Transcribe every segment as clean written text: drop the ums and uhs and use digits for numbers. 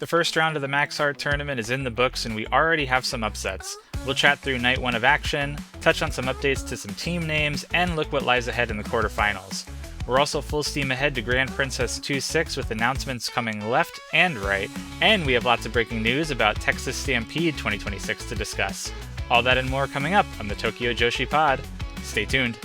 The first round of the Max Heart tournament is in the books, and we already have some upsets. We'll chat through night one of action, touch on some updates to some team names, and look what lies ahead in the quarterfinals. We're also full steam ahead to Grand Princess 2-6 with announcements coming left and right, and we have lots of breaking news about Texas Stampede 2026 to discuss. All that and more coming up on the Tokyo Joshi Pod. Stay tuned.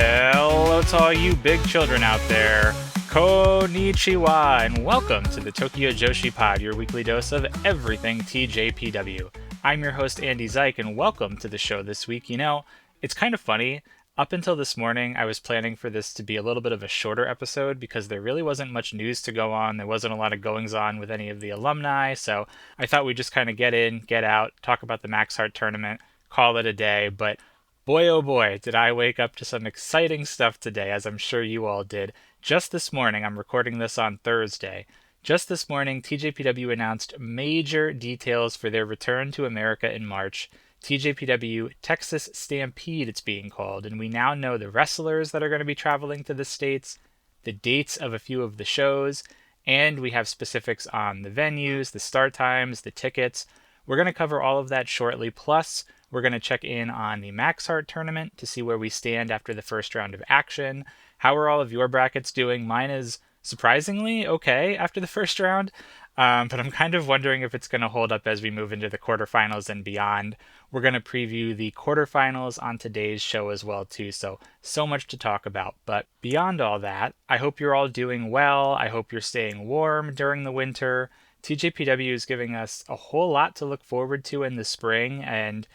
Hello to all you big children out there. Konnichiwa, and welcome to the Tokyo Joshi Pod, your weekly dose of everything TJPW. I'm your host, Andy Zyke, and welcome to the show this week. You know, it's kind of funny. Up until this morning, I was planning for this to be a little bit of a shorter episode because there really wasn't much news to go on. There wasn't a lot of goings-on with any of the alumni, so I thought we'd just kind of get in, get out, talk about the Max Heart tournament, call it a day, but boy, oh boy, did I wake up to some exciting stuff today, as I'm sure you all did. Just this morning, I'm recording this on Thursday. Just this morning, TJPW announced major details for their return to America in March. TJPW Texas Stampede, it's being called, and we now know the wrestlers that are going to be traveling to the States, the dates of a few of the shows, and we have specifics on the venues, the start times, the tickets. We're going to cover all of that shortly, plus we're going to check in on the Max Heart tournament to see where we stand after the first round of action. How are all of your brackets doing? Mine is surprisingly okay after the first round, but I'm kind of wondering if it's going to hold up as we move into the quarterfinals and beyond. We're going to preview the quarterfinals on today's show as well, too, so much to talk about. But beyond all that, I hope you're all doing well. I hope you're staying warm during the winter. TJPW is giving us a whole lot to look forward to in the spring, and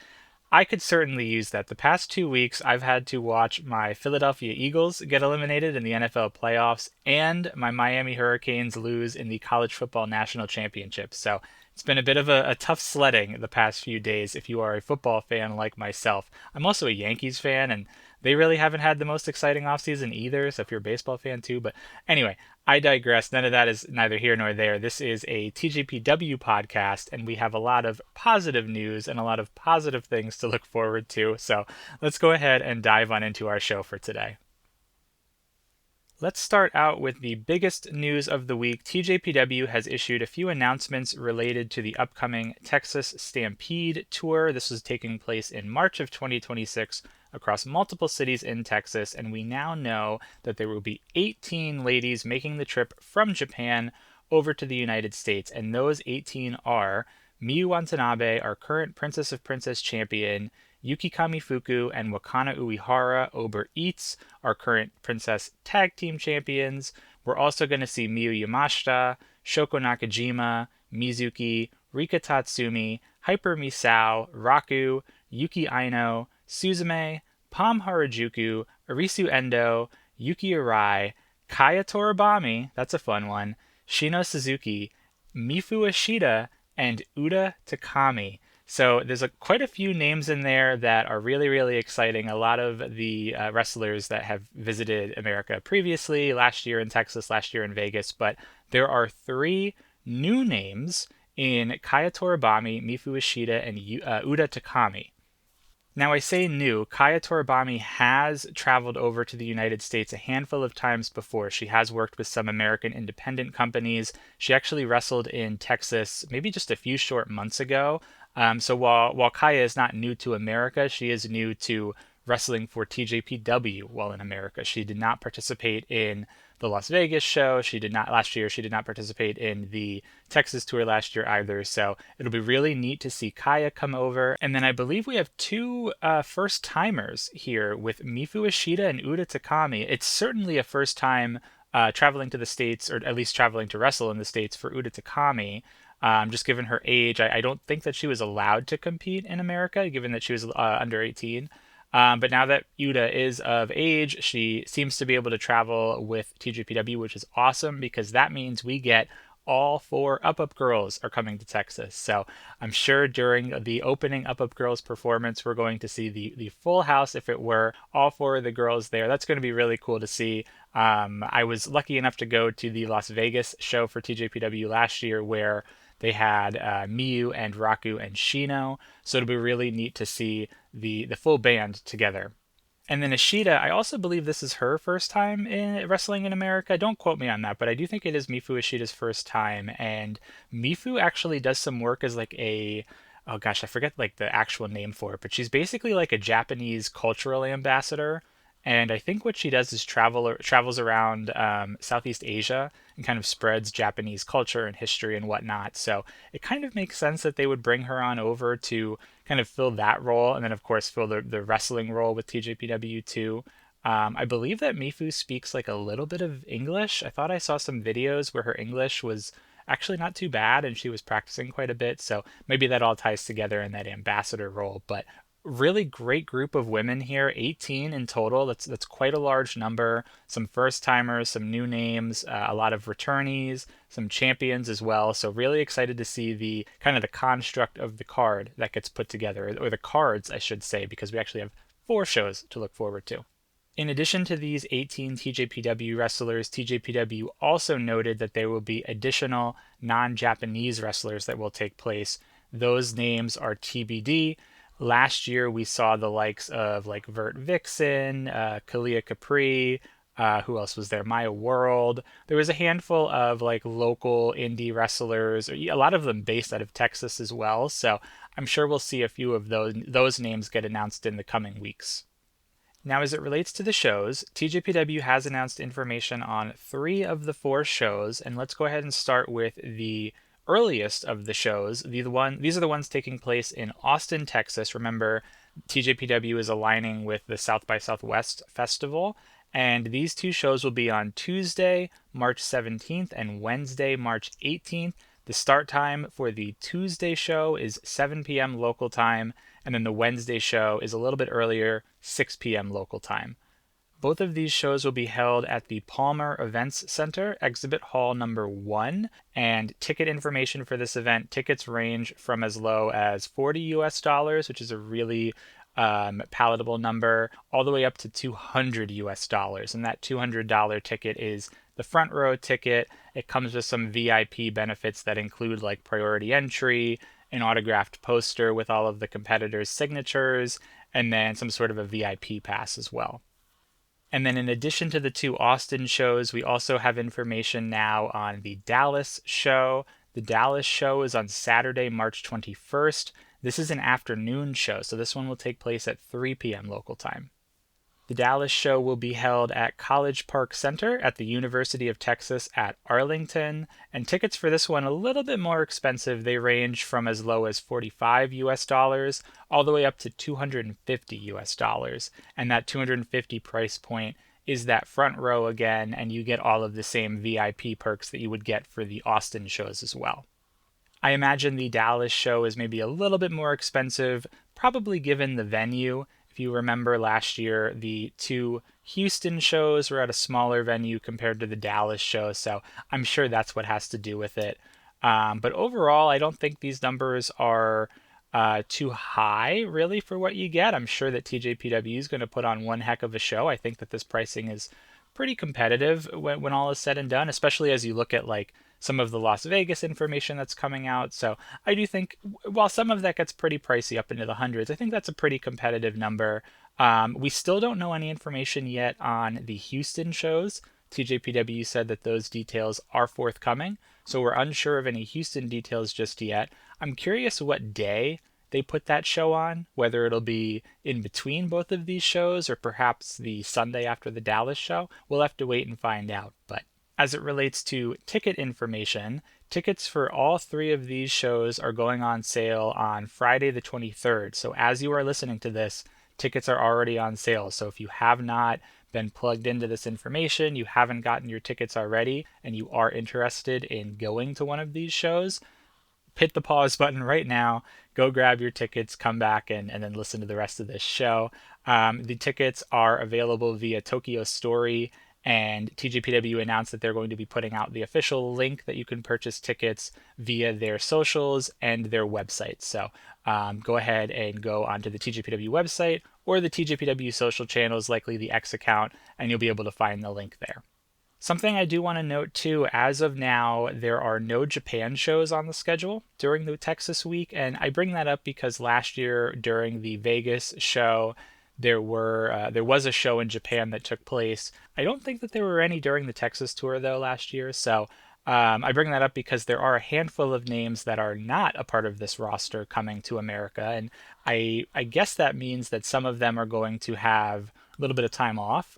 I could certainly use that. The past 2 weeks, I've had to watch my Philadelphia Eagles get eliminated in the NFL playoffs and my Miami Hurricanes lose in the College Football National Championship. So it's been a bit of a tough sledding the past few days if you are a football fan like myself. I'm also a Yankees fan, and they really haven't had the most exciting offseason either, so if you're a baseball fan too. But anyway, I digress. None of that is neither here nor there. This is a TJPW podcast, and we have a lot of positive news and a lot of positive things to look forward to. So let's go ahead and dive on into our show for today. Let's start out with the biggest news of the week. TJPW has issued a few announcements related to the upcoming Texas Stampede tour. This is taking place in March of 2026 across multiple cities in Texas, and we now know that there will be 18 ladies making the trip from Japan over to the United States, and those 18 are Miyu Watanabe, our current Princess of Princess champion, Yuki Kamifuku and Wakana Uehara Ober Eats, our current Princess Tag Team champions. We're also going to see Miyu Yamashita, Shoko Nakajima, Mizuki, Rika Tatsumi, Hyper Misao, Raku, Yuki Aino, Suzume, Pam Harajuku, Arisu Endo, Yuki Arai, Kaya Toribami, that's a fun one, Shino Suzuki, Mifu Ashida, and Uda Takami. So there's quite a few names in there that are really, really exciting. A lot of the wrestlers that have visited America previously, last year in Texas, last year in Vegas, but there are 3 new names in Kaya Toribami, Mifu Ashida, and Uda Takami. Now, I say new. Kaya Toribami has traveled over to the United States a handful of times before. She has worked with some American independent companies. She actually wrestled in Texas maybe just a few short months ago. So while Kaya is not new to America, she is new to wrestling for TJPW while in America. She did not participate in the Las Vegas show. She did not participate in the Texas tour last year either. So it'll be really neat to see Kaya come over. And then I believe we have 2 first timers here with Mifu Ashida and Uda Takami. It's certainly a first time traveling to the States, or at least traveling to wrestle in the States for Uda Takami. Just given her age, I don't think that she was allowed to compete in America, given that she was under 18. But now that Uda is of age, she seems to be able to travel with TJPW, which is awesome because that means we get all four Up Up Girls are coming to Texas. So I'm sure during the opening Up Up Girls performance, we're going to see the full house, if it were, all four of the girls there. That's going to be really cool to see. I was lucky enough to go to the Las Vegas show for TJPW last year where they had Miyu and Raku and Shino. So it'll be really neat to see the full band together. And then Ishida, I also believe this is her first time in wrestling in America. Don't quote me on that, but I do think it is Mifu Ishida's first time. And Mifu actually does some work as like a, oh gosh, I forget like the actual name for it, but she's basically like a Japanese cultural ambassador. And I think what she does is travels around Southeast Asia and kind of spreads Japanese culture and history and whatnot. So it kind of makes sense that they would bring her on over to kind of fill that role, and then of course fill the wrestling role with TJPW too. I believe that Mifu speaks like a little bit of English. I thought I saw some videos where her English was actually not too bad and she was practicing quite a bit. So maybe that all ties together in that ambassador role. But really great group of women here, 18 in total. That's quite a large number. Some first timers, some new names, a lot of returnees, some champions as well. So really excited to see the kind of the construct of the card that gets put together, or the cards, I should say, because we actually have 4 shows to look forward to. In addition to these 18 TJPW wrestlers, TJPW also noted that there will be additional non-Japanese wrestlers that will take place. Those names are TBD. Last year, we saw the likes of like Vert Vixen, Kalia Capri, who else was there? Maya World. There was a handful of like local indie wrestlers, a lot of them based out of Texas as well. So I'm sure we'll see a few of those names get announced in the coming weeks. Now, as it relates to the shows, TJPW has announced information on 3 of the 4 shows, and let's go ahead and start with the earliest of the shows. These are the ones taking place in Austin, Texas. Remember, TJPW is aligning with the South by Southwest Festival, and these 2 shows will be on Tuesday, March 17th, and Wednesday, March 18th. The start time for the Tuesday show is 7 p.m. local time, and then the Wednesday show is a little bit earlier, 6 p.m. local time. Both of these shows will be held at the Palmer Events Center, Exhibit Hall number 1, and ticket information for this event, tickets range from as low as $40, which is a really palatable number, all the way up to $200. And that $200 ticket is the front row ticket. It comes with some VIP benefits that include like priority entry, an autographed poster with all of the competitors' signatures, and then some sort of a VIP pass as well. And then in addition to the 2 Austin shows, we also have information now on the Dallas show. The Dallas show is on Saturday, March 21st. This is an afternoon show, so this one will take place at 3 p.m. local time. The Dallas show will be held at College Park Center at the University of Texas at Arlington, and tickets for this one a little bit more expensive. They range from as low as $45 all the way up to $250, and that $250 price point is that front row again, and you get all of the same VIP perks that you would get for the Austin shows as well. I imagine the Dallas show is maybe a little bit more expensive, probably given the venue. If you remember last year, the 2 Houston shows were at a smaller venue compared to the Dallas show, so I'm sure that's what has to do with it. But overall, I don't think these numbers are too high, really, for what you get. I'm sure that TJPW is going to put on one heck of a show. I think that this pricing is pretty competitive when all is said and done, especially as you look at like some of the Las Vegas information that's coming out. So I do think while some of that gets pretty pricey up into the hundreds, I think that's a pretty competitive number. We still don't know any information yet on the Houston shows. TJPW said that those details are forthcoming, so we're unsure of any Houston details just yet. I'm curious what day they put that show on, whether it'll be in between both of these shows or perhaps the Sunday after the Dallas show. We'll have to wait and find out. But as it relates to ticket information, tickets for all 3 of these shows are going on sale on Friday the 23rd. So as you are listening to this, tickets are already on sale. So if you have not been plugged into this information, you haven't gotten your tickets already, and you are interested in going to one of these shows, hit the pause button right now, go grab your tickets, come back, and then listen to the rest of this show. The tickets are available via Tokyo Story and TJPW announced that they're going to be putting out the official link that you can purchase tickets via their socials and their website. So go ahead and go onto the TJPW website or the TJPW social channels, likely the X account, and you'll be able to find the link there. Something I do want to note too, as of now, there are no Japan shows on the schedule during the Texas week, and I bring that up because last year during the Vegas show, there was a show in Japan that took place. I don't think that there were any during the Texas tour though last year, so I bring that up because there are a handful of names that are not a part of this roster coming to America, and I guess that means that some of them are going to have a little bit of time off.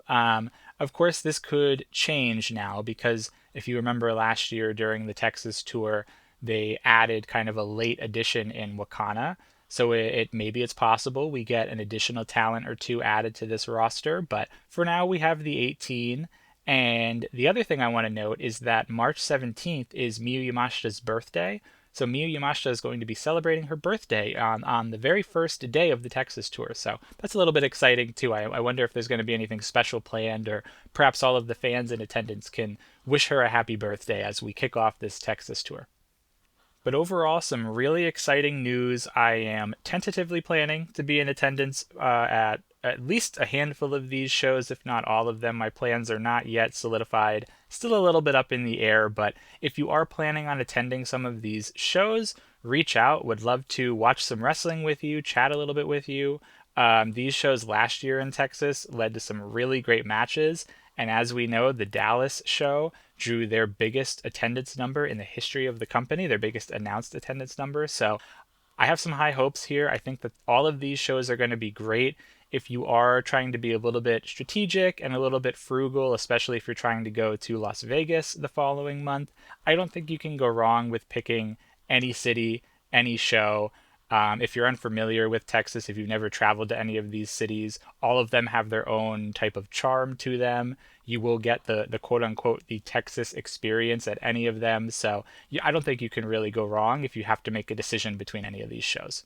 Of course, this could change now because if you remember last year during the Texas tour, they added kind of a late addition in Wakana. So maybe it's possible we get an additional talent or two added to this roster, but for now we have the 18. And the other thing I want to note is that March 17th is Miyu Yamashita's birthday. So Miyu Yamashita is going to be celebrating her birthday on the very first day of the Texas tour. So that's a little bit exciting too. I wonder if there's going to be anything special planned, or perhaps all of the fans in attendance can wish her a happy birthday as we kick off this Texas tour. But overall, some really exciting news. I am tentatively planning to be in attendance at least a handful of these shows, if not all of them. My plans are not yet solidified, still a little bit up in the air, but if you are planning on attending some of these shows, reach out. Would love to watch some wrestling with you, chat a little bit with you. These shows last year in Texas led to some really great matches, and as we know, the Dallas show drew their biggest attendance number in the history of the company, their biggest announced attendance number. So I have some high hopes here. I think that all of these shows are going to be great. If you are trying to be a little bit strategic and a little bit frugal, especially if you're trying to go to Las Vegas the following month, I don't think you can go wrong with picking any city, any show. If you're unfamiliar with Texas, if you've never traveled to any of these cities, all of them have their own type of charm to them. You will get the quote unquote the Texas experience at any of them. So I don't think you can really go wrong if you have to make a decision between any of these shows.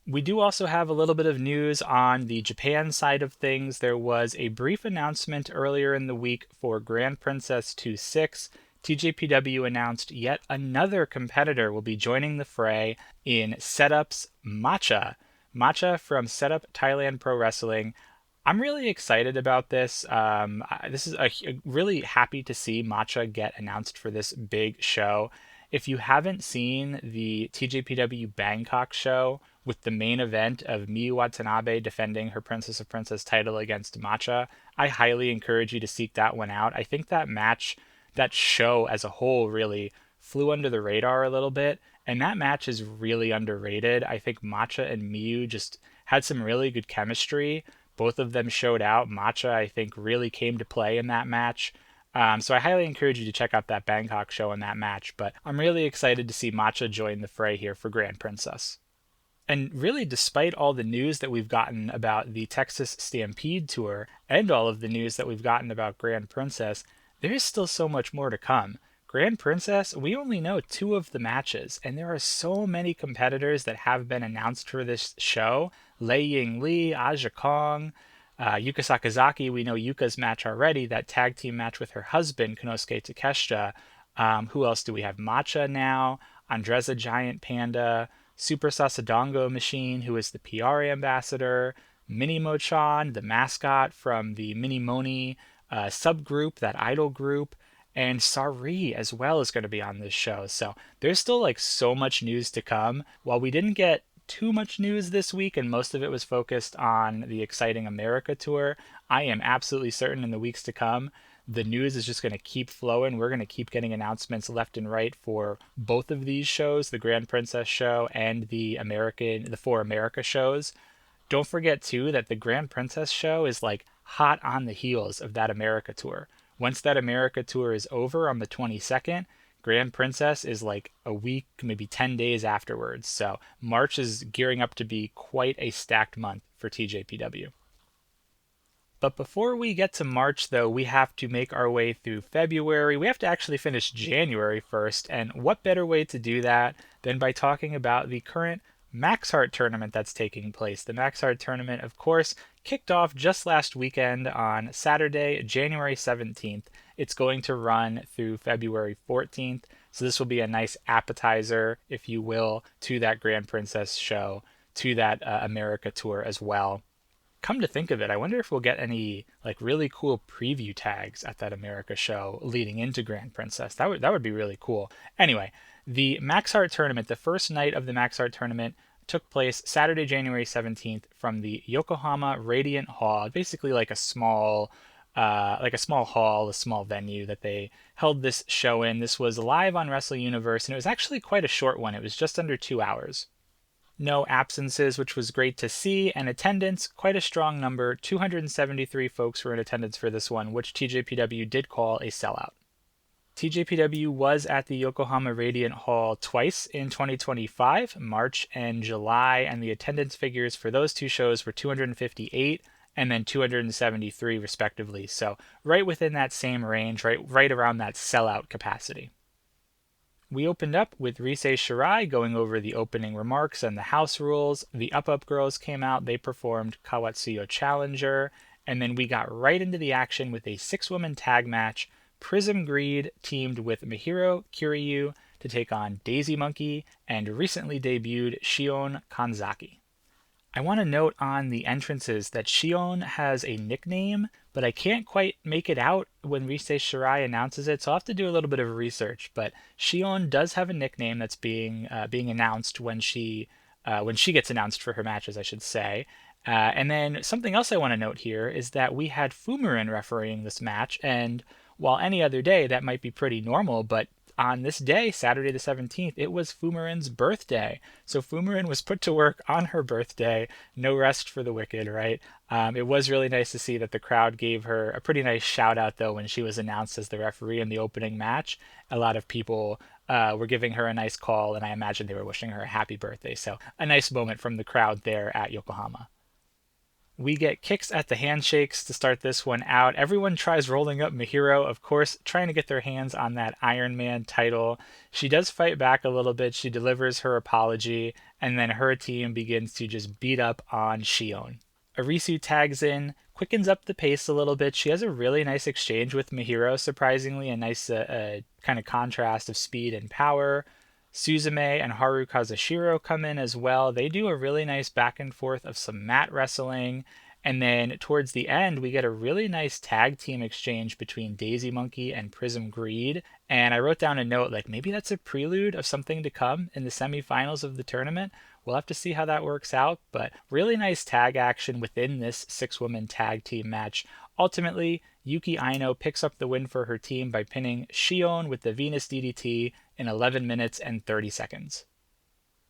We do also have a little bit of news on the Japan side of things. There was a brief announcement earlier in the week for Grand Princess 2-6. TJPW announced yet another competitor will be joining the fray in Setup's Matcha. Matcha from Setup Thailand Pro Wrestling. I'm really excited about this. This is really happy to see Matcha get announced for this big show. If you haven't seen the TJPW Bangkok show with the main event of Miyu Watanabe defending her Princess of Princess title against Matcha, I highly encourage you to seek that one out. I think that match, that show as a whole, really flew under the radar a little bit, and that match is really underrated. I think Matcha and Miyu just had some really good chemistry. Both of them showed out. Matcha, I think, really came to play in that match. So I highly encourage you to check out that Bangkok show and that match, but I'm really excited to see Matcha join the fray here for Grand Princess. And really, despite all the news that we've gotten about the Texas Stampede tour and all of the news that we've gotten about Grand Princess, there is still so much more to come. Grand Princess, we only know two of the matches, and there are so many competitors that have been announced for this show. Lei Ying Lee, Aja Kong, Yuka Sakazaki, we know Yuka's match already, that tag team match with her husband, Konosuke Takeshita. Who else do we have? Matcha now, Andreza Giant Panda, Super Sasadongo Machine, who is the PR ambassador, Minimo-chan, the mascot from the Minimoni subgroup, that idol group, and Sari as well is going to be on this show. So there's still like so much news to come. While we didn't get too much news this week and most of it was focused on the exciting America tour, I am absolutely certain in the weeks to come the news is just going to keep flowing. We're going to keep getting announcements left and right for both of these shows, the Grand Princess show and the For America shows. Don't forget too that the Grand Princess show is like hot on the heels of that America tour. Once that America tour is over on the 22nd, Grand Princess is like a week, maybe 10 days afterwards. So March is gearing up to be quite a stacked month for TJPW. But before we get to March, though, we have to make our way through February. We have to actually finish January first, and what better way to do that than by talking about the current Max Heart tournament that's taking place. The Max Heart tournament, of course, kicked off just last weekend on Saturday, January 17th. It's going to run through February 14th. So this will be a nice appetizer, if you will, to that Grand Princess show, to that America tour as well. Come to think of it, I wonder if we'll get any like really cool preview tags at that America show leading into Grand Princess. That would be really cool. Anyway, the Max Heart tournament, the first night of the Max Heart tournament took place Saturday, January 17th from the Yokohama Radiant Hall, basically like a small hall, a small venue that they held this show in. This was live on Wrestle Universe, and it was actually quite a short one. It was just under 2 hours. No absences, which was great to see, and attendance, quite a strong number. 273 folks were in attendance for this one, which TJPW did call a sellout. TJPW was at the Yokohama Radiant Hall twice in 2025, March and July, and the attendance figures for those two shows were 258 and then 273 respectively. So right within that same range, right around that sellout capacity. We opened up with Rise Shirai going over the opening remarks and the house rules. The Up girls came out. They performed Kawatsuyo Challenger. And then we got right into the action with a 6-woman tag match. Prism Greed teamed with Mihiro Kiryu to take on Daisy Monkey and recently debuted Shion Kanzaki. I want to note on the entrances that Shion has a nickname, but I can't quite make it out when Rise Shirai announces it, so I'll have to do a little bit of research. But Shion does have a nickname that's being announced when she gets announced for her matches, I should say. And then something else I want to note here is that we had Fumirin refereeing this match, and while any other day that might be pretty normal, but on this day, Saturday the 17th, it was Fumirin's birthday. So Fumirin was put to work on her birthday. No rest for the wicked, right? It was really nice to see that the crowd gave her a pretty nice shout out, though, when she was announced as the referee in the opening match. A lot of people were giving her a nice call, and I imagine they were wishing her a happy birthday. So a nice moment from the crowd there at Yokohama. We get kicks at the handshakes to start this one out. Everyone tries rolling up Mihiro, of course, trying to get their hands on that Iron Man title. She does fight back a little bit. She delivers her apology, and then her team begins to just beat up on Shion. Arisu tags in, quickens up the pace a little bit. She has a really nice exchange with Mihiro, surprisingly, a nice kind of contrast of speed and power. Suzume and Haru Kazushiro come in as well. They do a really nice back and forth of some mat wrestling. And then towards the end, we get a really nice tag team exchange between Daisy Monkey and Prism Greed. And I wrote down a note like maybe that's a prelude of something to come in the semifinals of the tournament. We'll have to see how that works out. But really nice tag action within this 6-woman tag team match. Ultimately, Yuki Aino picks up the win for her team by pinning Shion with the Venus DDT in 11 minutes and 30 seconds.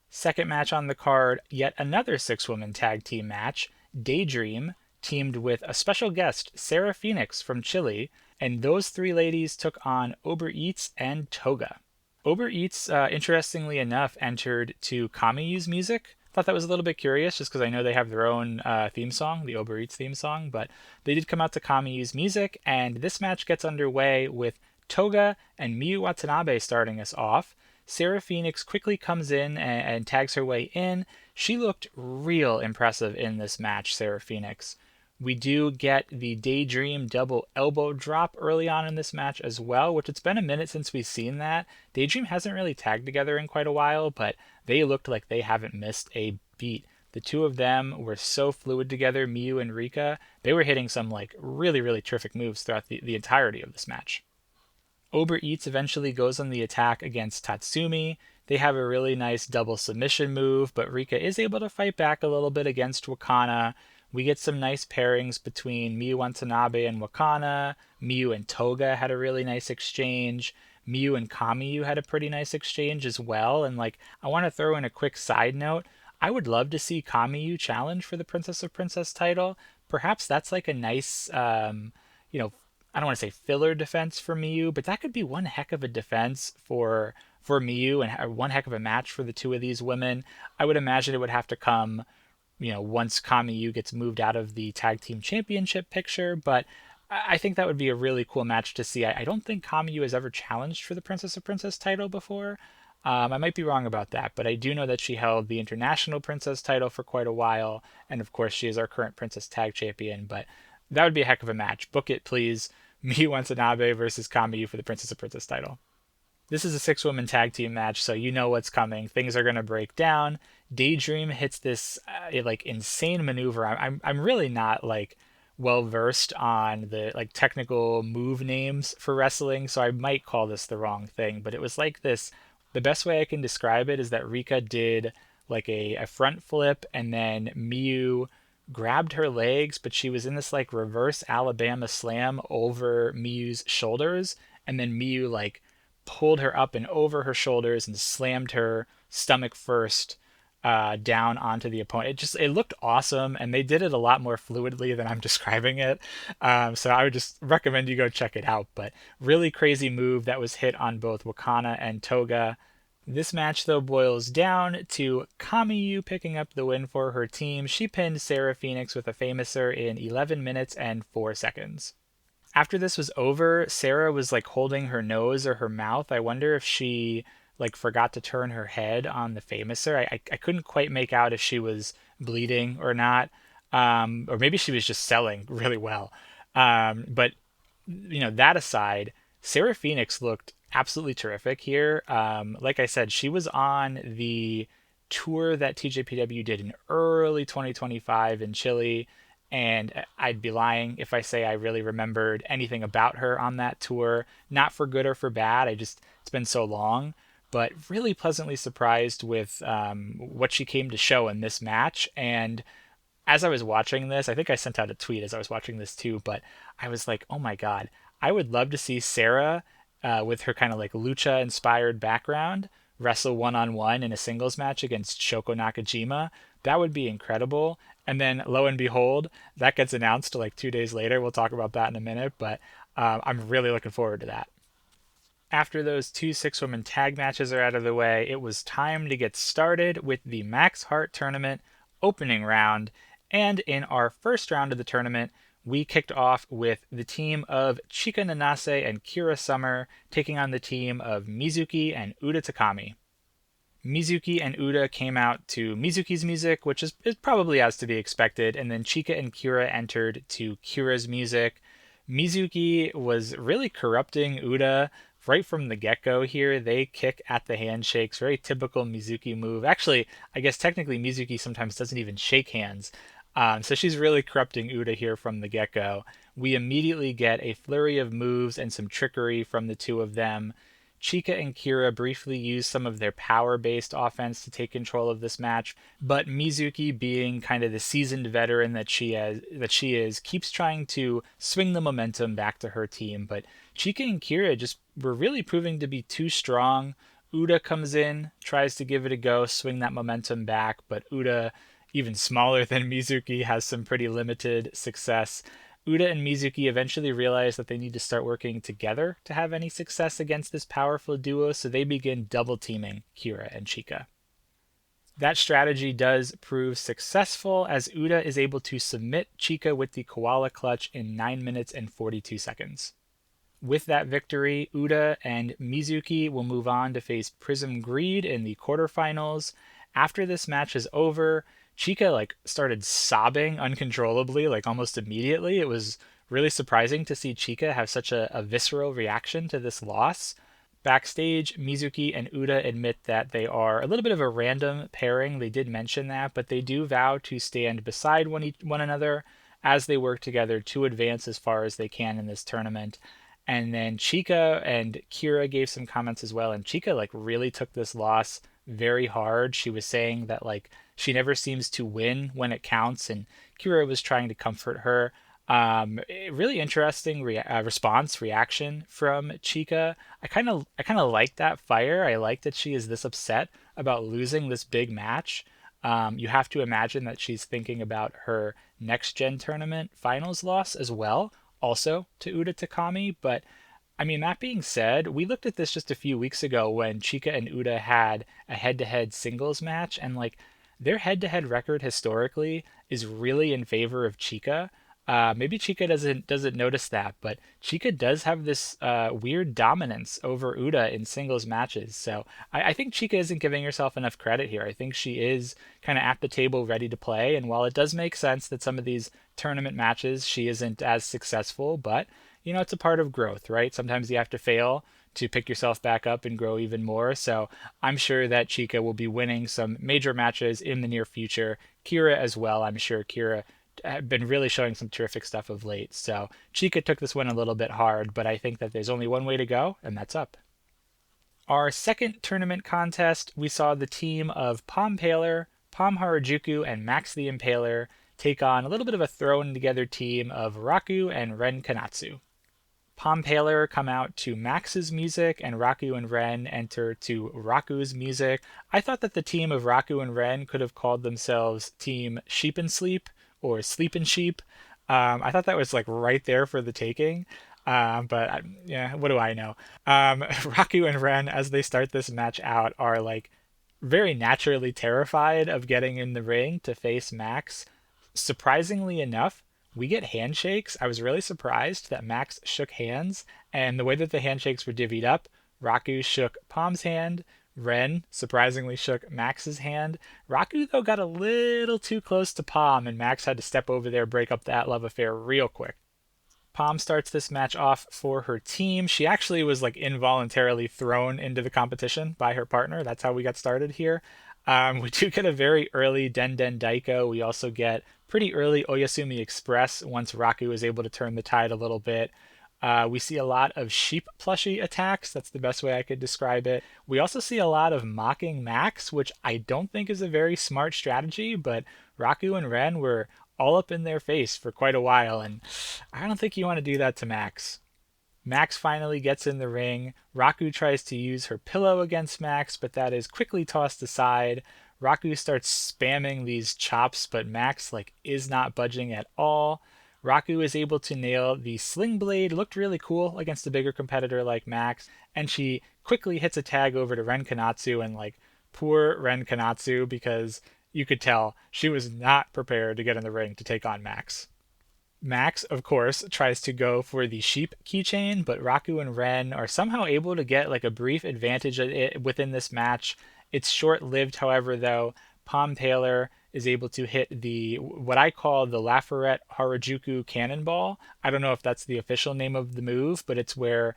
Second match on the card, yet another 6-woman tag team match. Daydream teamed with a special guest, Sarah Phoenix from Chile, and those three ladies took on Uber Eats and Toga. Uber Eats, interestingly enough, entered to Kamiyu's music. Thought that was a little bit curious just because I know they have their own theme song, the Uber Eats theme song, but they did come out to Kamiyu's music, and this match gets underway with Toga and Miyu Watanabe starting us off. Sarah Phoenix quickly comes in and tags her way in. She looked real impressive in this match, Sarah Phoenix. We do get the Daydream double elbow drop early on in this match as well, which it's been a minute since we've seen that. Daydream hasn't really tagged together in quite a while, but they looked like they haven't missed a beat. The two of them were so fluid together, Miyu and Rika. They were hitting some like really, really terrific moves throughout the entirety of this match. Uber Eats eventually goes on the attack against Tatsumi. They have a really nice double submission move, but Rika is able to fight back a little bit against Wakana. We get some nice pairings between Miyu Watanabe and Wakana. Miyu and Toga had a really nice exchange. Miyu and Kamiyu had a pretty nice exchange as well. And like, I want to throw in a quick side note. I would love to see Kamiyu challenge for the Princess of Princess title. Perhaps that's like a nice, I don't want to say filler defense for Miyu, but that could be one heck of a defense for Miyu and one heck of a match for the two of these women. I would imagine it would have to come, once Kamiyu gets moved out of the tag team championship picture, but I think that would be a really cool match to see. I don't think Kamiyu has ever challenged for the Princess of Princess title before. I might be wrong about that, but I do know that she held the International Princess title for quite a while, and of course she is our current Princess Tag Champion. But that would be a heck of a match. Book it, please. Miyu Watanabe versus Kamiyu for the Princess of Princess title. This is a six-woman tag team match, so you know what's coming. Things are gonna break down. Daydream hits this like insane maneuver. I'm really not like well versed on the like technical move names for wrestling, so I might call this the wrong thing. But it was like this. The best way I can describe it is that Rika did like a front flip, and then Miyu grabbed her legs, but she was in this like reverse Alabama slam over Miyu's shoulders, and then Miyu like pulled her up and over her shoulders and slammed her stomach first down onto the opponent. It looked awesome, and they did it a lot more fluidly than I'm describing it. So I would just recommend you go check it out. But really crazy move that was hit on both Wakana and Toga. This match, though, boils down to Kamiyu picking up the win for her team. She pinned Sarah Phoenix with a Famouser in 11 minutes and 4 seconds. After this was over, Sarah was like holding her nose or her mouth. I wonder if she like forgot to turn her head on the Famouser. I couldn't quite make out if she was bleeding or not, or maybe she was just selling really well. But that aside, Sarah Phoenix looked absolutely terrific here. Like I said, she was on the tour that TJPW did in early 2025 in Chile, and I'd be lying if I say I really remembered anything about her on that tour. Not for good or for bad. It's been so long, but really pleasantly surprised with what she came to show in this match. And as I was watching this, I think I sent out a tweet as I was watching this too, but I was like, oh my God, I would love to see Sarah with her kind of like lucha inspired background wrestle one on one in a singles match against Shoko Nakajima. That would be incredible. And then lo and behold, that gets announced like 2 days later. We'll talk about that in a minute, but I'm really looking forward to that. After those two six-woman tag matches are out of the way, it was time to get started with the Max Heart Tournament opening round. And in our first round of the tournament, we kicked off with the team of Chika Nanase and Kira Summer taking on the team of Mizuki and Uda Takami. Mizuki and Uda came out to Mizuki's music, which is probably as to be expected, and then Chika and Kira entered to Kira's music. Mizuki was really corrupting Uda right from the get-go here. They kick at the handshakes, very typical Mizuki move. Actually, I guess technically Mizuki sometimes doesn't even shake hands. So she's really corrupting Uda here from the get-go. We immediately get a flurry of moves and some trickery from the two of them. Chika and Kira briefly use some of their power-based offense to take control of this match, but Mizuki, being kind of the seasoned veteran that she is, keeps trying to swing the momentum back to her team. But Chika and Kira just were really proving to be too strong. Uda comes in, tries to give it a go, swing that momentum back, but Uda, even smaller than Mizuki, has some pretty limited success. Uda and Mizuki eventually realize that they need to start working together to have any success against this powerful duo, so they begin double teaming Kira and Chika. That strategy does prove successful as Uda is able to submit Chika with the koala clutch in 9 minutes and 42 seconds. With that victory, Uda and Mizuki will move on to face Prism Greed in the quarterfinals. After this match is over, Chika started sobbing uncontrollably, almost immediately. It was really surprising to see Chika have such a visceral reaction to this loss. Backstage, Mizuki and Uda admit that they are a little bit of a random pairing. They did mention that, but they do vow to stand beside one another as they work together to advance as far as they can in this tournament. And then Chika and Kira gave some comments as well, and Chika really took this loss very hard. She was saying that she never seems to win when it counts, and Kira was trying to comfort her. Really interesting reaction from Chika. I kind of like that fire. I like that she is this upset about losing this big match. You have to imagine that she's thinking about her next gen tournament finals loss as well, also to Uda Takami. But I mean, that being said, we looked at this just a few weeks ago when Chika and Uda had a head-to-head singles match, and their head-to-head record historically is really in favor of Chika. Maybe Chica doesn't notice that, but Chica does have this weird dominance over Uda in singles matches. So I think Chica isn't giving herself enough credit here. I think she is kind of at the table ready to play. And while it does make sense that some of these tournament matches she isn't as successful, but it's a part of growth, right? Sometimes you have to fail to pick yourself back up and grow even more. So I'm sure that Chica will be winning some major matches in the near future. Kira as well. I'm sure Kira have been really showing some terrific stuff of late. So Chica took this one a little bit hard, but I think that there's only one way to go, and that's up. Our second tournament contest, we saw the team of Palm Paler, Palm Harajuku, and Max the Impaler take on a little bit of a thrown together team of Raku and Ren Kanatsu. Palm Paler come out to Max's music, and Raku and Ren enter to Raku's music. I thought that the team of Raku and Ren could have called themselves Team Sheep and Sleep or Sleep and Sheep. I thought that was like right there for the taking. But yeah, what do I know? Raku and Ren, as they start this match out, are like very naturally terrified of getting in the ring to face Max. Surprisingly enough, we get handshakes. I was really surprised that Max shook hands, and the way that the handshakes were divvied up, Raku shook Palm's hand, Ren surprisingly shook Max's hand. Raku, though, got a little too close to Palm, and Max had to step over there, break up that love affair real quick. Palm starts this match off for her team. She actually was like involuntarily thrown into the competition by her partner. That's how we got started here. We do get a very early Den Den Daiko. We also get pretty early Oyasumi Express once Raku is able to turn the tide a little bit. We see a lot of sheep plushie attacks. That's the best way I could describe it. We also see a lot of mocking Max, which I don't think is a very smart strategy, but Raku and Ren were all up in their face for quite a while, and I don't think you want to do that to Max. Max finally gets in the ring. Raku tries to use her pillow against Max, but that is quickly tossed aside. Raku starts spamming these chops, but Max is not budging at all. Raku is able to nail the sling blade. Looked really cool against a bigger competitor like Max, and she quickly hits a tag over to Ren Kanatsu, and poor Ren Kanatsu, because you could tell she was not prepared to get in the ring to take on Max. Max, of course, tries to go for the sheep keychain, but Raku and Ren are somehow able to get a brief advantage within this match. It's short-lived, however, though. Palm Paler is able to hit the what I call the Lafayette Harajuku Cannonball. I don't know if that's the official name of the move, but it's where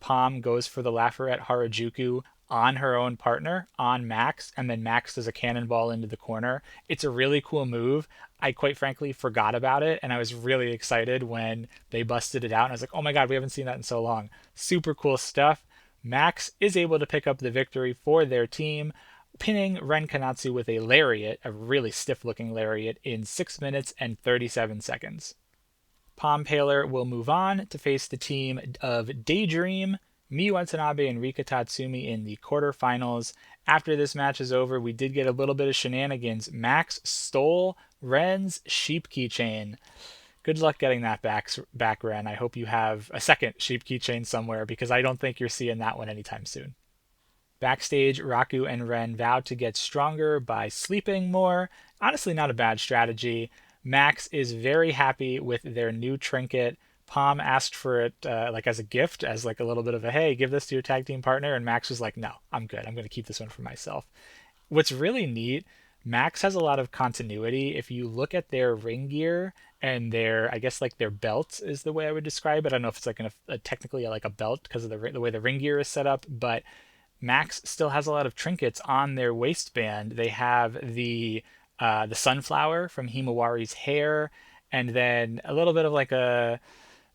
Palm goes for the Lafayette Harajuku on her own partner, on Max, and then Max does a cannonball into the corner. It's a really cool move. I quite frankly forgot about it, and I was really excited when they busted it out, and I was like, oh my god, we haven't seen that in so long. Super cool stuff. Max is able to pick up the victory for their team, pinning Ren Kanatsu with a lariat, a really stiff-looking lariat, in 6 minutes and 37 seconds. Palm Paler will move on to face the team of Daydream, Miyu Watanabe, and Rika Tatsumi in the quarterfinals. After this match is over, we did get a little bit of shenanigans. Max stole Ren's sheep keychain. Good luck getting that back, Ren. I hope you have a second sheep keychain somewhere, because I don't think you're seeing that one anytime soon. Backstage, Raku and Ren vow to get stronger by sleeping more. Honestly, not a bad strategy. Max is very happy with their new trinket. Palm asked for it as a gift, as a little bit of a, hey, give this to your tag team partner, and Max was like, no, I'm good. I'm going to keep this one for myself. What's really neat, Max has a lot of continuity. If you look at their ring gear and I guess their belt is the way I would describe it. I don't know if it's technically a belt because of the way the ring gear is set up, but Max still has a lot of trinkets on their waistband. They have the sunflower from Himawari's hair, and then a little bit of a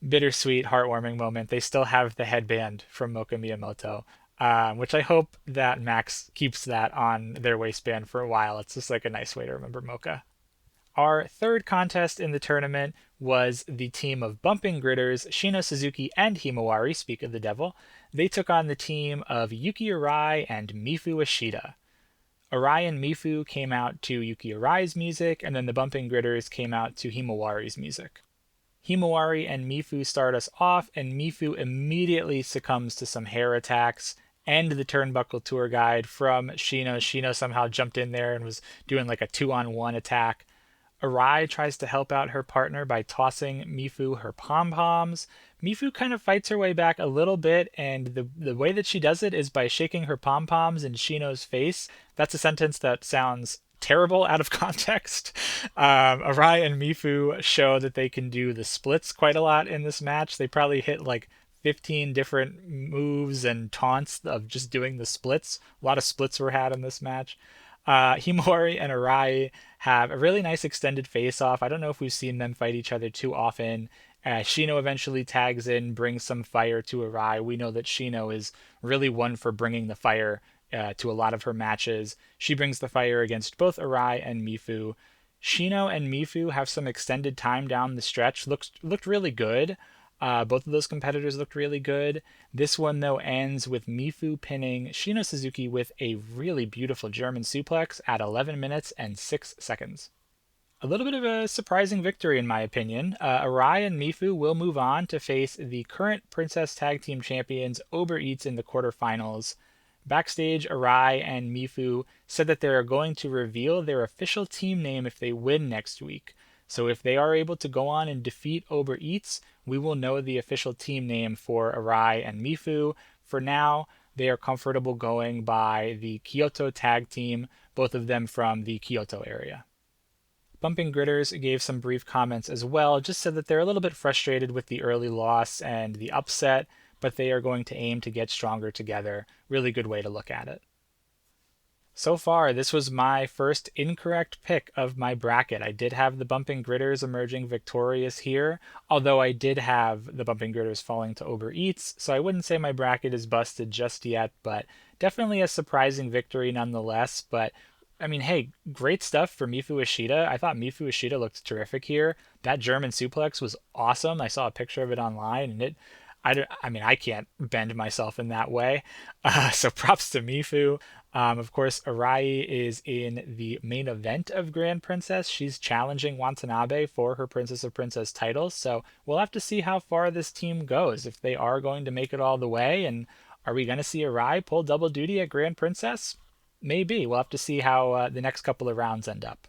bittersweet, heartwarming moment. They still have the headband from Moka Miyamoto, which I hope that Max keeps that on their waistband for a while. It's just a nice way to remember Moka. Our third contest in the tournament was the team of Bumping Gritters, Shino Suzuki and Himawari, speak of the devil. They took on the team of Yuki Arai and Mifu Ashita. Arai and Mifu came out to Yuki Arai's music, and then the Bumping Gritters came out to Himawari's music. Himawari and Mifu start us off, and Mifu immediately succumbs to some hair attacks and the turnbuckle tour guide from Shino. Shino somehow jumped in there and was doing a 2-on-1 attack. Arai tries to help out her partner by tossing Mifu her pom poms. Mifu kind of fights her way back a little bit, and the way that she does it is by shaking her pom poms in Shino's face. That's a sentence that sounds terrible out of context. Arai and Mifu show that they can do the splits quite a lot in this match. They probably hit like 15 different moves and taunts of just doing the splits. A lot of splits were had in this match. Himori and Arai have a really nice extended face off. I don't know if we've seen them fight each other too often. Shino eventually tags in, brings some fire to Arai. We know that Shino is really one for bringing the fire to a lot of her matches. She brings the fire against both Arai and Mifu. Shino and Mifu have some extended time down the stretch. Looked really good. Both of those competitors looked really good. This one, though, ends with Mifu pinning Shino Suzuki with a really beautiful German suplex at 11 minutes and 6 seconds. A little bit of a surprising victory, in my opinion. Arai and Mifu will move on to face the current Princess Tag Team Champions Uber Eats in the quarterfinals. Backstage, Arai and Mifu said that they are going to reveal their official team name if they win next week. So if they are able to go on and defeat Uber Eats, we will know the official team name for Arai and Mifu. For now, they are comfortable going by the Kyoto Tag Team, both of them from the Kyoto area. Bumping Gritters gave some brief comments as well, just said that they're a little bit frustrated with the early loss and the upset, but they are going to aim to get stronger together. Really good way to look at it. So far, this was my first incorrect pick of my bracket. I did have the Bumping Gritters emerging victorious here, although I did have the Bumping Gritters falling to Uber Eats, so I wouldn't say my bracket is busted just yet, but definitely a surprising victory nonetheless. But I mean, hey, great stuff for Mifu Ishida. I thought Mifu Ishida looked terrific here. That German suplex was awesome. I saw a picture of it online, and I mean, I can't bend myself in that way. So props to Mifu. Of course, Arai is in the main event of Grand Princess. She's challenging Watanabe for her Princess of Princess title. So we'll have to see how far this team goes, if they are going to make it all the way. And are we going to see Arai pull double duty at Grand Princess? Maybe. We'll have to see how the next couple of rounds end up.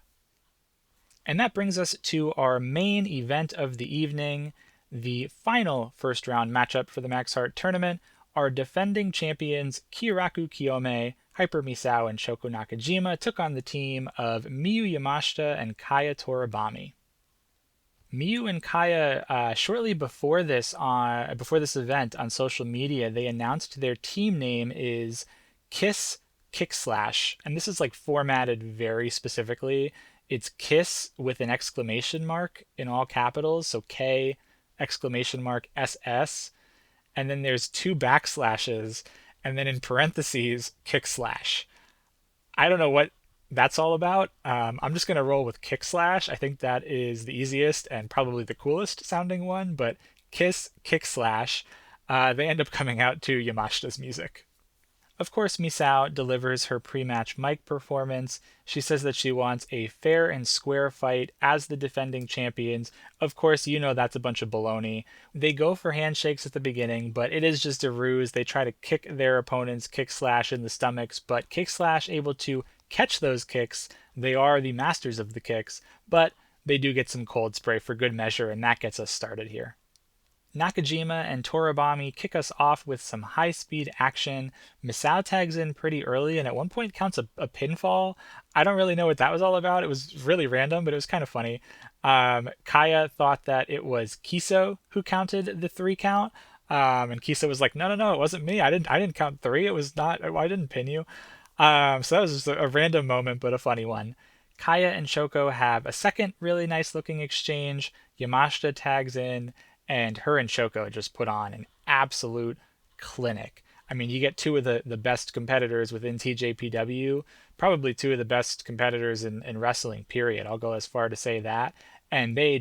And that brings us to our main event of the evening, the final first round matchup for the Max Heart tournament. Our defending champions Kyoraku Kiyome, Hyper Misao, and Shoko Nakajima took on the team of Miyu Yamashita and Kaya Toribami. Miyu and Kaya, shortly before this event on social media, they announced their team name is Kiss Kick Slash, and this is like formatted very specifically. It's Kiss with an exclamation mark in all capitals, so K exclamation mark SS, and then there's two backslashes, and then in parentheses, kick slash. I don't know what that's all about. I'm just going to roll with kick slash. I think that is the easiest and probably the coolest sounding one, but Kiss Kick Slash, they end up coming out to Yamashita's music. Of course, Misao delivers her pre-match mic performance. She says that she wants a fair and square fight as the defending champions. Of course, you know that's a bunch of baloney. They go for handshakes at the beginning, but it is just a ruse. They try to kick their opponents Kick Slash in the stomachs, but Kick Slash able to catch those kicks. They are the masters of the kicks, but they do get some cold spray for good measure, and that gets us started here. Nakajima and Toribami kick us off with some high-speed action. Misao tags in pretty early and at one point counts a pinfall. I don't really know what that was all about. It was really random, but it was kind of funny. Kaya thought that it was Kiso who counted the 3 count. And Kiso was like, no, it wasn't me. I didn't count 3. It was not, I didn't pin you. So that was just a random moment, but a funny one. Kaya and Shoko have a second really nice looking exchange. Yamashita tags in, and her and Shoko just put on an absolute clinic. I mean, you get two of the best competitors within TJPW, probably two of the best competitors in wrestling, period. I'll go as far to say that. And they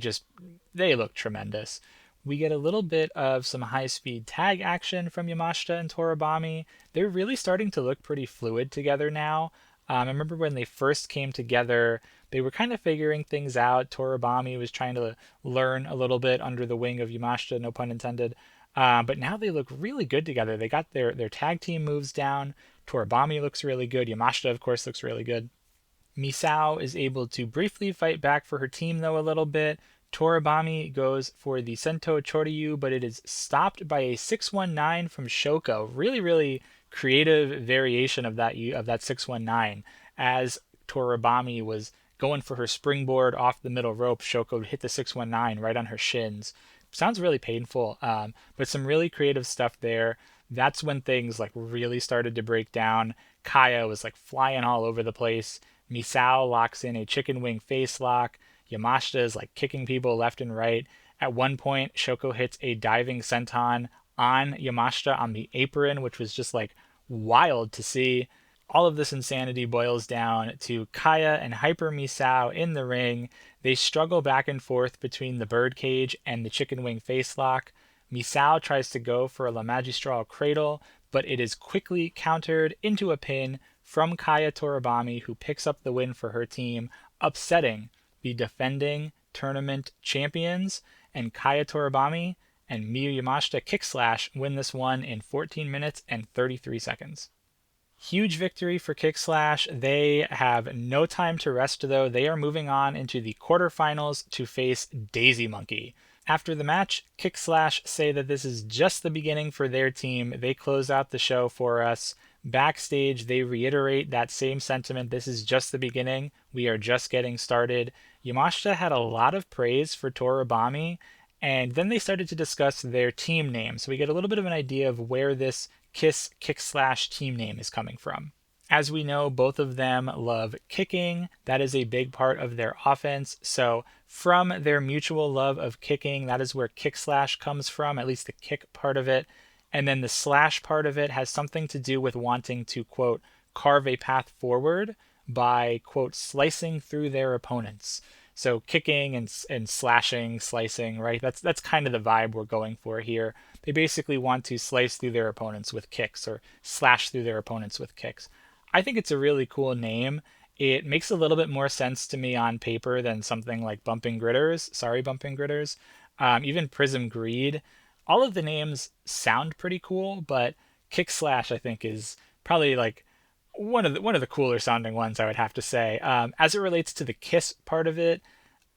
look tremendous. We get a little bit of some high-speed tag action from Yamashita and Toribami. They're really starting to look pretty fluid together now. I remember when they first came together, they were kind of figuring things out. Toribami was trying to learn a little bit under the wing of Yamashita, no pun intended. But now they look really good together. They got their tag team moves down. Toribami looks really good. Yamashita, of course, looks really good. Misao is able to briefly fight back for her team, though, a little bit. Toribami goes for the Sento Choryu, but it is stopped by a 619 from Shoko. Really, really creative variation of that 619. As Toribami was going for her springboard off the middle rope, Shoko hit the 619 right on her shins. Sounds really painful, but some really creative stuff there. That's when things like really started to break down. Kaya was like flying all over the place. Misao locks in a chicken wing face lock. Yamashita is like kicking people left and right. At one point, Shoko hits a diving senton on Yamashita on the apron, which was just like wild to see. All of this insanity boils down to Kaya and Hyper Misao in the ring. They struggle back and forth between the birdcage and the chicken wing face lock. Misao tries to go for a La Magistral cradle, but it is quickly countered into a pin from Kaya Toribami, who picks up the win for her team, upsetting the defending tournament champions. And Kaya Toribami and Miyu Yamashita Kick Slash win this one in 14 minutes and 33 seconds. Huge victory for Kick Slash. They have no time to rest, though. They are moving on into the quarterfinals to face Daisy Monkey. After the match, Kick Slash say that this is just the beginning for their team. They close out the show for us. Backstage, they reiterate that same sentiment. This is just the beginning. We are just getting started. Yamashita had a lot of praise for Toribami, and then they started to discuss their team name. So we get a little bit of an idea of where this Kiss Kick Slash team name is coming from. As we know, both of them love kicking. That is a big part of their offense. So from their mutual love of kicking, that is where Kick Slash comes from, at least the kick part of it. And then the slash part of it has something to do with wanting to, quote, carve a path forward by, quote, slicing through their opponents. So kicking and slashing, slicing, right? That's kind of the vibe we're going for here. They basically want to slice through their opponents with kicks or slash through their opponents with kicks. I think it's a really cool name. It makes a little bit more sense to me on paper than something like Bumping Gritters. Sorry, Bumping Gritters. Even Prism Greed. All of the names sound pretty cool, but Kick Slash I think is probably like one of the cooler sounding ones, I would have to say. As it relates to the Kiss part of it,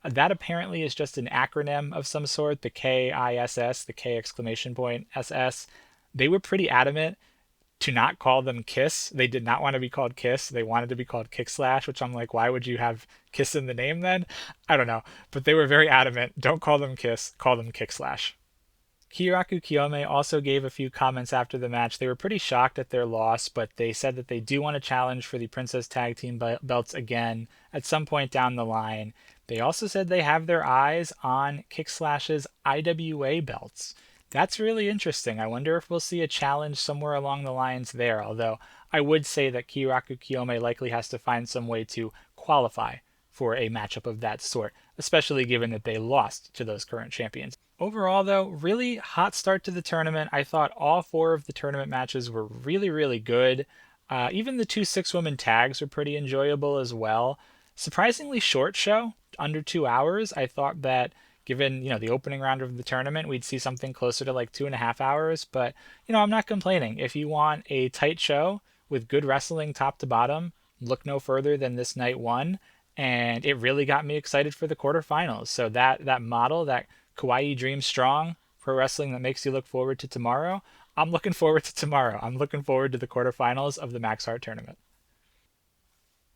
that apparently is just an acronym of some sort, the KISS, the K exclamation point SS. They were pretty adamant to not call them Kiss. They did not want to be called Kiss. They wanted to be called Kick Slash, which I'm like, why would you have Kiss in the name then? I don't know. But they were very adamant. Don't call them Kiss, call them Kick Slash. Kiraku Kiyome also gave a few comments after the match. They were pretty shocked at their loss, but they said that they do want to challenge for the Princess Tag Team belts again at some point down the line. They also said they have their eyes on Kick Slash's IWA belts. That's really interesting. I wonder if we'll see a challenge somewhere along the lines there, although I would say that Kiraku Kiyome likely has to find some way to qualify for a matchup of that sort, especially given that they lost to those current champions. Overall, though, really hot start to the tournament. I thought all four of the tournament matches were really, really good. Even the 2 6-woman tags were pretty enjoyable as well. Surprisingly short show, under 2 hours. I thought that given, the opening round of the tournament, we'd see something closer to like 2.5 hours. But, I'm not complaining. If you want a tight show with good wrestling top to bottom, look no further than this night one. And it really got me excited for the quarterfinals. So that model, that Kawaii Dream Strong pro wrestling that makes you look forward to tomorrow, I'm looking forward to tomorrow. I'm looking forward to the quarterfinals of the Max Heart tournament.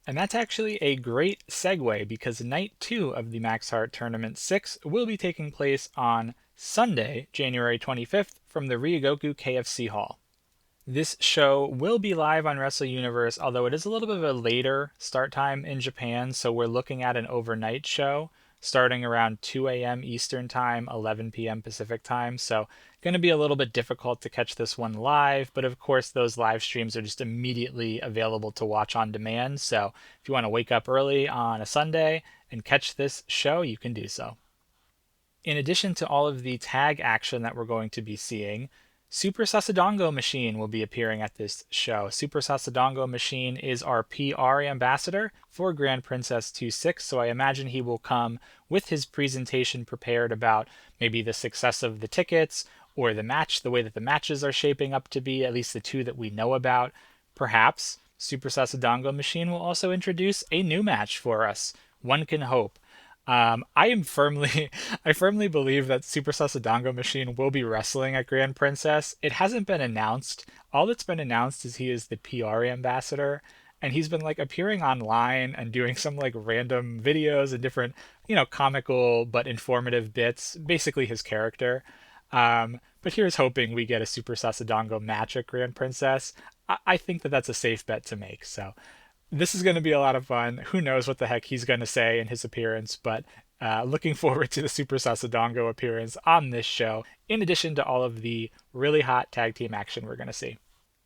And that's actually a great segue because night 2 of the Max Heart Tournament 6 will be taking place on Sunday, January 25th from the Ryogoku KFC Hall. This show will be live on Wrestle Universe, although it is a little bit of a later start time in Japan, so we're looking at an overnight show starting around 2 a.m. Eastern Time, 11 p.m. Pacific Time, so going to be a little bit difficult to catch this one live, but of course those live streams are just immediately available to watch on demand, so if you want to wake up early on a Sunday and catch this show, you can do so. In addition to all of the tag action that we're going to be seeing, Super Sasadongo Machine will be appearing at this show. Super Sasadongo Machine is our PR ambassador for Grand Princess 26, so I imagine he will come with his presentation prepared about maybe the success of the tickets or the match, the way that the matches are shaping up to be, at least the two that we know about. Perhaps Super Sasadango Machine will also introduce a new match for us. One can hope. I am firmly, I firmly believe that Super Sasadango Machine will be wrestling at Grand Princess. It hasn't been announced. All that's been announced is he is the PR ambassador, and he's been like appearing online and doing some like random videos and different, comical but informative bits. Basically his character. But here's hoping we get a Super Sasadango match at Grand Princess. I think that that's a safe bet to make. So this is going to be a lot of fun. Who knows what the heck he's going to say in his appearance, but looking forward to the Super Sasadongo appearance on this show, in addition to all of the really hot tag team action we're going to see.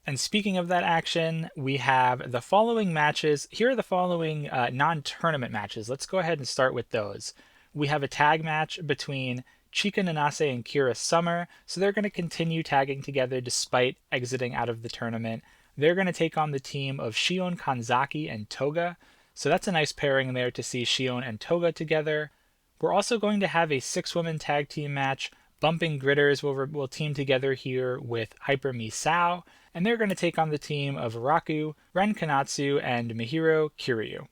And speaking of that action, we have the following matches. Here are the following non-tournament matches. Let's go ahead and start with those. We have a tag match between Chika Nanase and Kira Summer, so they're going to continue tagging together despite exiting out of the tournament. They're going to take on the team of Shion Kanzaki and Toga, so that's a nice pairing there to see Shion and Toga together. We're also going to have a 6-woman tag team match. Bumping Gritters will team together here with Hyper Misao, and they're going to take on the team of Raku, Ren Kanatsu, and Mihiro Kiryu.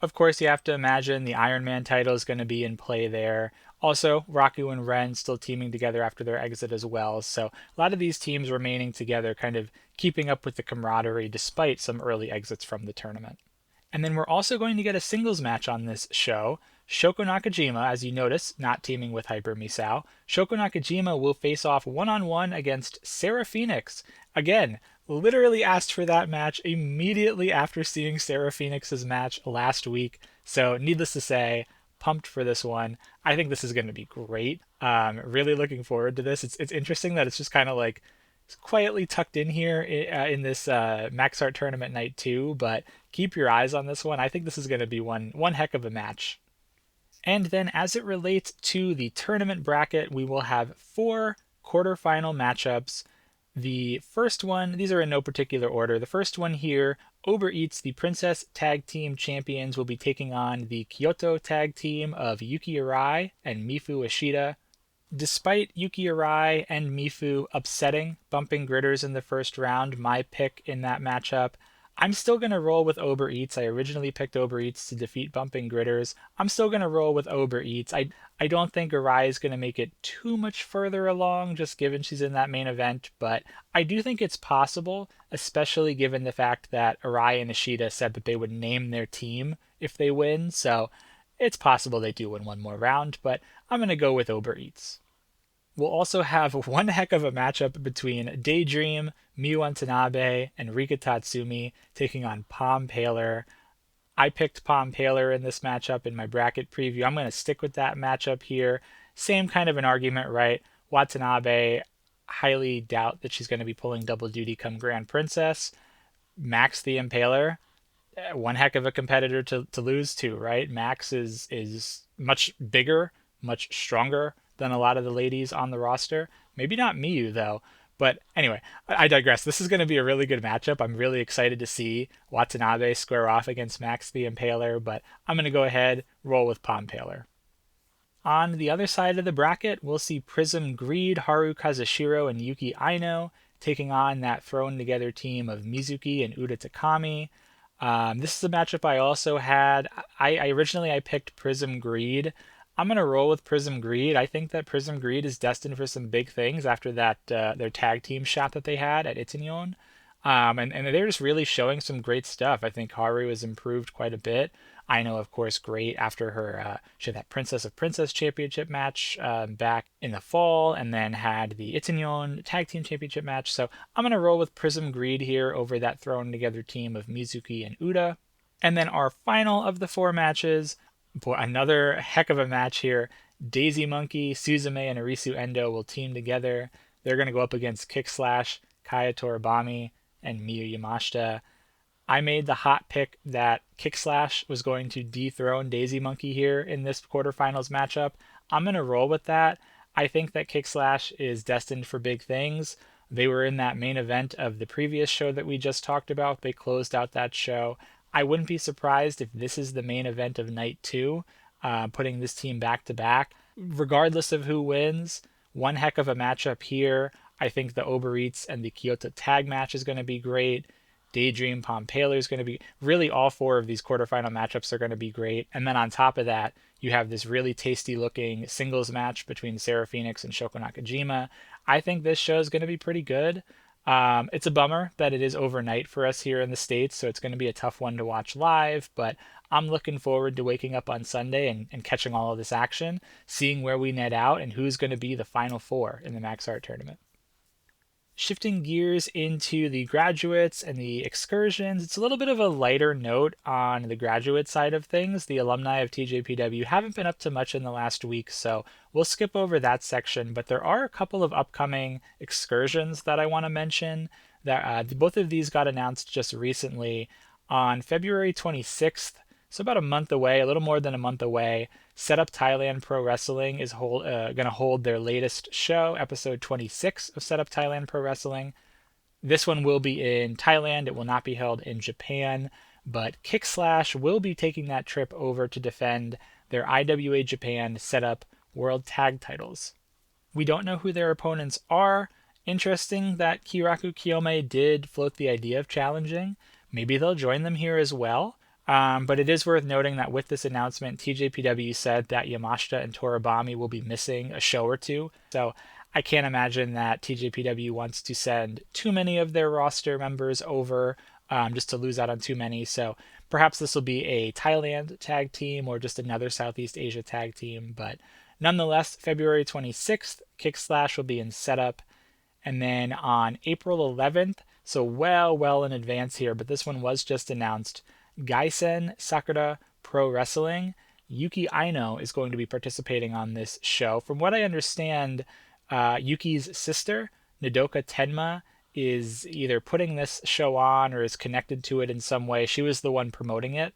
Of course, you have to imagine the Iron Man title is going to be in play there. Also, Raku and Ren still teaming together after their exit as well, so a lot of these teams remaining together, kind of keeping up with the camaraderie despite some early exits from the tournament. And then we're also going to get a singles match on this show. Shoko Nakajima, as you notice, not teaming with Hyper Misao. Shoko Nakajima will face off one-on-one against Sarah Phoenix. Again, literally asked for that match immediately after seeing Sarah Phoenix's match last week. So needless to say, pumped for this one. I think this is going to be great. Really looking forward to this. It's interesting that it's just kind of like quietly tucked in here in this Max Art Tournament Night 2, but keep your eyes on this one. I think this is going to be one heck of a match. And then as it relates to the tournament bracket, we will have 4 quarterfinal matchups. The first one, these are in no particular order. The first one here, Uber Eats, the Princess Tag Team Champions, will be taking on the Kyoto Tag Team of Yuki Arai and Mifu Ishida. Despite Yuki Arai and Mifu upsetting Bumping Gritters in the first round, my pick in that matchup, I'm still going to roll with Uber Eats. I originally picked Uber Eats to defeat Bumping Gritters. I'm still going to roll with Uber Eats. I don't think Arai is going to make it too much further along, just given she's in that main event, but I do think it's possible, especially given the fact that Arai and Ishida said that they would name their team if they win, so it's possible they do win one more round, but I'm going to go with Uber Eats. We'll also have one heck of a matchup between Daydream, Miyu Watanabe, and Rika Tatsumi taking on Pom Paler. I picked Pom Paler in this matchup in my bracket preview. I'm going to stick with that matchup here. Same kind of an argument, right? Watanabe, highly doubt that she's going to be pulling double duty come Grand Princess. Max the Impaler, one heck of a competitor to lose to, right? Max is much bigger, much stronger than a lot of the ladies on the roster. Maybe not Miyu, though. But anyway, I digress. This is going to be a really good matchup. I'm really excited to see Watanabe square off against Max the Impaler, but I'm going to go ahead, roll with Pom Paler. On the other side of the bracket, we'll see Prism Greed, Haru Kazushiro, and Yuki Aino taking on that thrown together team of Mizuki and Uda Takami. This is a matchup I also had. Originally I picked Prism Greed. I'm going to roll with Prism Greed. I think that Prism Greed is destined for some big things after that their tag team shot that they had at Itinyon. And they're just really showing some great stuff. I think Haru has improved quite a bit. I know, of course, great after her, she had that Princess of Princess Championship match back in the fall, and then had the Itinyon Tag Team Championship match. So I'm going to roll with Prism Greed here over that thrown together team of Mizuki and Uda. And then our final of the 4 matches, boy, another heck of a match here. Daisy Monkey, Suzume, and Arisu Endo will team together. They're going to go up against Kick Slash, Kaya Toribami, and Miyu Yamashita. I made the hot pick that Kick Slash was going to dethrone Daisy Monkey here in this quarterfinals matchup. I'm going to roll with that. I think that Kick Slash is destined for big things. They were in that main event of the previous show that we just talked about. They closed out that show. I wouldn't be surprised if this is the main event of night 2, putting this team back to back. Regardless of who wins, one heck of a matchup here. I think the Uber Eats and the Kyoto tag match is going to be great. Daydream Pompeiler is going to be really all four of these quarterfinal matchups are going to be great. And then on top of that, you have this really tasty looking singles match between Sarah Phoenix and Shoko Nakajima. I think this show is going to be pretty good. It's a bummer that it is overnight for us here in the States, so it's going to be a tough one to watch live, but I'm looking forward to waking up on Sunday and catching all of this action, seeing where we net out and who's going to be the final four in the Max Art tournament. Shifting gears into the graduates and the excursions, it's a little bit of a lighter note on the graduate side of things. The alumni of TJPW haven't been up to much in the last week, so we'll skip over that section, but there are a couple of upcoming excursions that I want to mention. That both of these got announced just recently. On February 26th, so about a month away, a little more than a month away, Set Up Thailand Pro Wrestling is going to hold their latest show, episode 26 of Set Up Thailand Pro Wrestling. This one will be in Thailand. It will not be held in Japan, but Kickslash will be taking that trip over to defend their IWA Japan Set Up World Tag titles. We don't know who their opponents are. Interesting that Kiraku Kiyome did float the idea of challenging. Maybe they'll join them here as well. But it is worth noting that with this announcement, TJPW said that Yamashita and Toribami will be missing a show or two. So I can't imagine that TJPW wants to send too many of their roster members over just to lose out on too many. So perhaps this will be a Thailand tag team or just another Southeast Asia tag team. But nonetheless, February 26th, Kickslash will be in setup. And then on April 11th, so well in advance here, but this one was just announced, Gaisen Sakura Pro Wrestling. Yuki Aino is going to be participating on this show. From what I understand, Yuki's sister, Nodoka Tenma, is either putting this show on or is connected to it in some way. She was the one promoting it.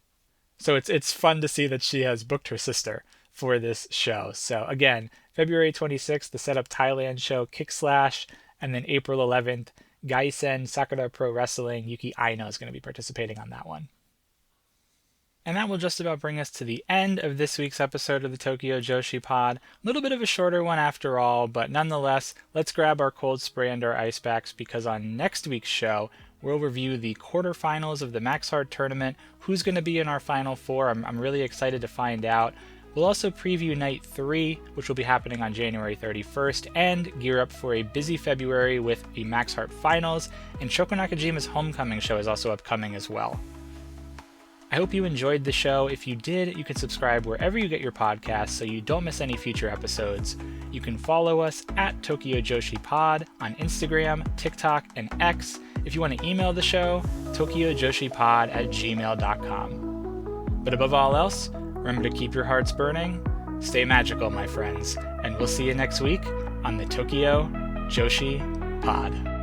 So it's fun to see that she has booked her sister for this show. So again, February 26th, the Set Up Thailand show, Kickslash, and then April 11th, Gaisen Sakura Pro Wrestling. Yuki Aino is going to be participating on that one. And that will just about bring us to the end of this week's episode of the Tokyo Joshi Pod. A little bit of a shorter one after all, but nonetheless, let's grab our cold spray and our ice packs because on next week's show, we'll review the quarterfinals of the Max Hard tournament. Who's going to be in our final four? I'm really excited to find out. We'll also preview Night 3, which will be happening on January 31st, and gear up for a busy February with the Max Heart Finals, and Shoko Nakajima's Homecoming show is also upcoming as well. I hope you enjoyed the show. If you did, you can subscribe wherever you get your podcasts so you don't miss any future episodes. You can follow us at Tokyo Joshi Pod on Instagram, TikTok, and X. If you want to email the show, tokyojoshipod@gmail.com. But above all else, remember to keep your hearts burning, stay magical, my friends, and we'll see you next week on the Tokyo Joshi Pod.